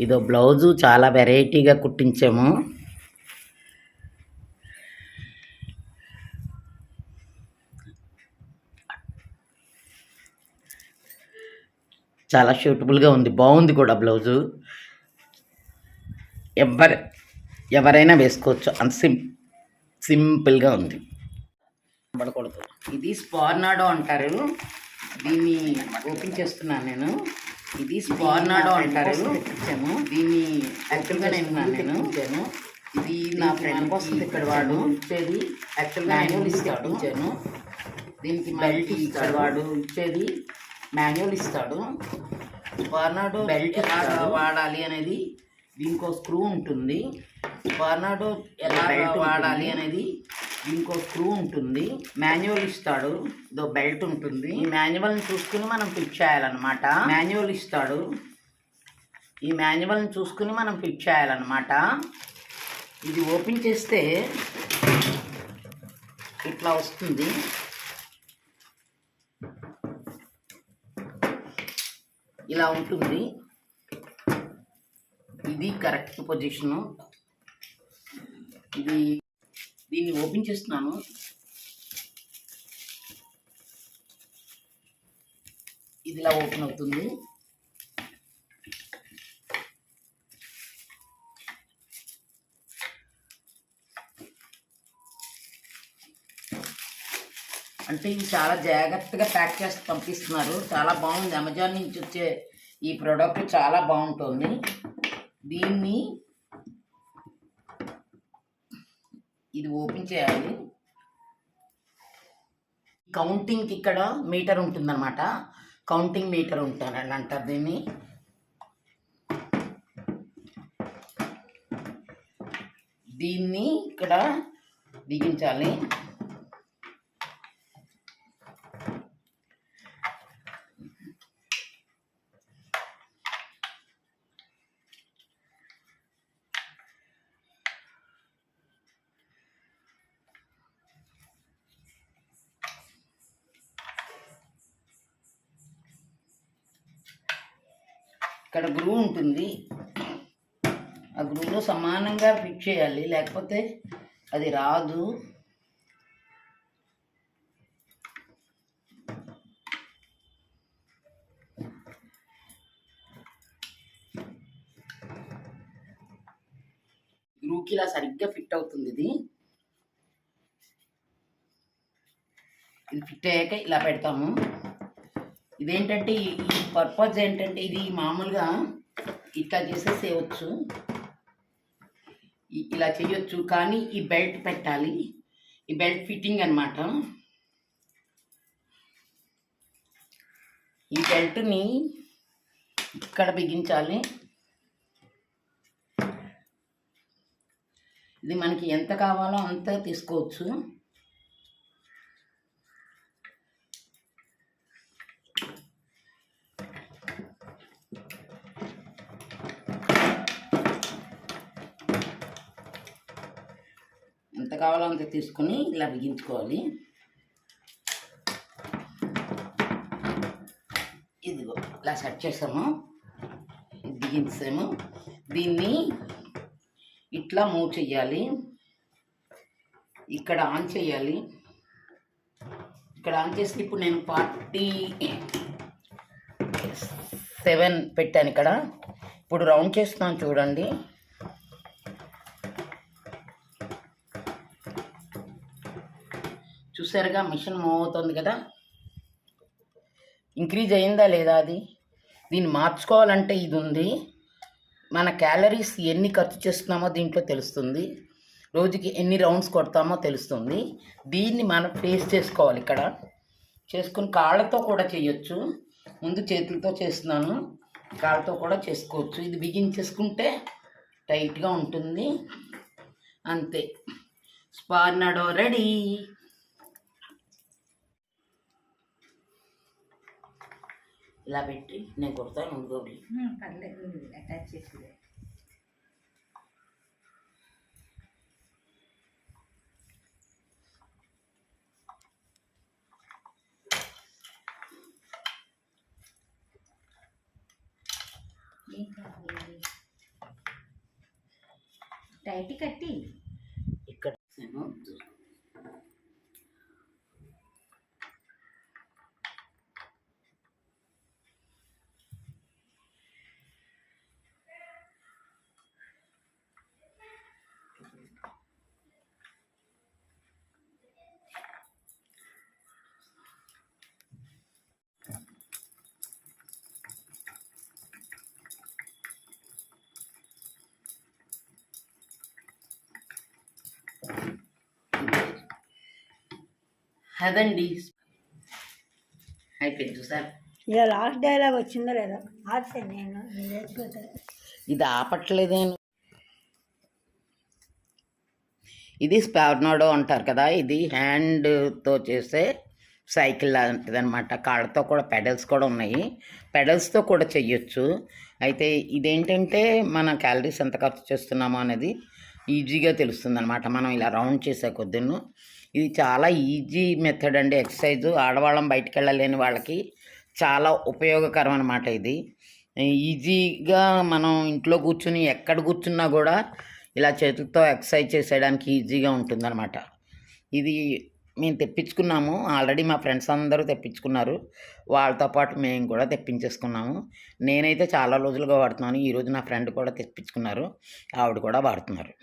ఇదో బ్లౌజు చాలా వెరైటీగా కుట్టించాము. చాలా సూటబుల్గా ఉంది, బాగుంది కూడా బ్లౌజు. ఎవరైనా వేసుకోవచ్చు, అంత సింపుల్గా ఉంది. పడకూడదు. ఇది స్పార్నాడో అంటారు, దీన్ని ఓపెన్ చేస్తున్నాను నేను. ఇది స్పార్నాడో అంటారు, తెప్పించాము దీన్ని. యాక్చువల్గా నేను ఇచ్చాను. ఇది నా ఫ్రెండ్ వస్తుంది ఇక్కడ, వాడు ఇచ్చేది యాక్చువల్గా మాన్యువల్ ఇచ్చాను. దీనికి బెల్ట్ ఇస్తాడు వాడు, ఇచ్చేది మాన్యువల్ ఇస్తాడు. స్పార్నాడో బెల్ట్ ఎలా వాడాలి అనేది దీనికో స్క్రూ ఉంటుంది. స్పార్నాడో ఎలా వాడాలి అనేది దీనికో స్క్రూ ఉంటుంది. మాన్యువల్ ఇస్తాడు, ఇదో బెల్ట్ ఉంటుంది. ఈ మాన్యువల్ని చూసుకుని మనం ఫిట్ చేయాలన్నమాట. మాన్యువల్ ఇస్తాడు, ఈ మాన్యువల్ని చూసుకుని మనం ఫిట్ చేయాలన్నమాట. ఇది ఓపెన్ చేస్తే ఇట్లా వస్తుంది. ఇలా ఉంటుంది. ఇది కరెక్ట్ పొజిషను. దీన్ని ఓపెన్ చేస్తున్నాను. ఇది ఇలా ఓపెన్ అవుతుంది. అంటే ఇవి చాలా జాగ్రత్తగా ప్యాక్ చేసి పంపిస్తున్నారు. చాలా బాగుంది. అమెజాన్ నుంచి వచ్చే ఈ ప్రోడక్ట్ చాలా బాగుంటుంది. దీన్ని ఇది ఓపెన్ చేయాలి. కౌంటింగ్కి ఇక్కడ మీటర్ ఉంటుందన్నమాట. కౌంటింగ్ మీటర్ ఉంటుంది అంటారు దీన్ని. దీన్ని ఇక్కడ బిగించాలి. ఇక్కడ గ్రూ ఉంటుంది, ఆ గ్రూలో సమానంగా ఫిట్ చేయాలి, లేకపోతే అది రాదు. గ్రూకి ఇలా సరిగ్గా ఫిట్ అవుతుంది. ఇది ఫిట్ అయ్యాక ఇలా పెడతాము. ఇదేంటంటే ఈ పర్పస్ ఏంటంటే, ఇది మామూలుగా ఇట్లా చేసేసేయచ్చు, ఇలా చేయొచ్చు, కానీ ఈ బెల్ట్ పెట్టాలి. ఈ బెల్ట్ ఫిట్టింగ్ అన్నమాట. ఈ బెల్ట్ని ఇక్కడ బిగించాలి. ఇది మనకి ఎంత కావాలో అంత తీసుకోవచ్చు. ఎంత కావాలో అంత తీసుకుని ఇలా బిగించుకోవాలి. ఇదిగో ఇలా సెట్ చేసాము, బిగించాము. దీన్ని ఇట్లా మూవ్ చెయ్యాలి. ఇక్కడ ఆన్ చేయాలి. ఇక్కడ ఆన్ చేసి ఇప్పుడు నేను 47 పెట్టాను ఇక్కడ. ఇప్పుడు రౌండ్ చేస్తున్నాను చూడండి. చూసారుగా మిషన్ మూవ్ అవుతుంది కదా. ఇంక్రీజ్ అయిందా లేదా అది. దీన్ని మార్చుకోవాలంటే ఇది ఉంది. మన క్యాలరీస్ ఎన్ని ఖర్చు చేస్తున్నామో దీంట్లో తెలుస్తుంది. రోజుకి ఎన్ని రౌండ్స్ కొడతామో తెలుస్తుంది. దీన్ని మనం ఫేస్ చేసుకోవాలి. ఇక్కడ చేసుకుని కాళ్ళతో కూడా చేయొచ్చు. ముందు చేతులతో చేస్తున్నాను, కాళ్ళతో కూడా చేసుకోవచ్చు. ఇది బిగించేసుకుంటే టైట్గా ఉంటుంది. అంతే, స్పార్నాడో రెడీ. ఇలా పెట్టి నేను కొడతాను. ఇంకోటి అటాచ్ చేసి టైట్ కట్టి ఇక్కడ అదండి అయిపోయింది చూసారు. ఇక లాస్ట్ డైలాగ్ వచ్చిందో లేదో ఆడితే నేను ఇది ఆపట్లేదేను. ఇది స్పార్నాడో అంటారు కదా, ఇది హ్యాండ్తో చేసే సైకిల్ లాంటిది అనమాట. కాళ్ళతో కూడా పెడల్స్ కూడా ఉన్నాయి, పెడల్స్తో కూడా చెయ్యొచ్చు. అయితే ఇదేంటంటే మన క్యాలరీస్ ఎంత ఖర్చు చేస్తున్నామో అనేది ఈజీగా తెలుస్తుంది అనమాట మనం ఇలా రౌండ్ చేసే కొద్దిను. ఇది చాలా ఈజీ మెథడ్ అండి. ఎక్సర్సైజు ఆడవాళ్ళం బయటికి వెళ్ళలేని వాళ్ళకి చాలా ఉపయోగకరం అనమాట. ఇది ఈజీగా మనం ఇంట్లో కూర్చుని ఎక్కడ కూర్చున్నా కూడా ఇలా చేతులతో ఎక్సర్సైజ్ చేసేయడానికి ఈజీగా ఉంటుందన్నమాట. ఇది మేము తెప్పించుకున్నాము, ఆల్రెడీ మా ఫ్రెండ్స్ అందరూ తెప్పించుకున్నారు, వాళ్ళతో పాటు మేము కూడా తెప్పించేసుకున్నాము. నేనైతే చాలా రోజులుగా వాడుతున్నాను, ఈరోజు నా ఫ్రెండ్ కూడా తెప్పించుకున్నారు, ఆవిడ కూడా వాడుతున్నారు.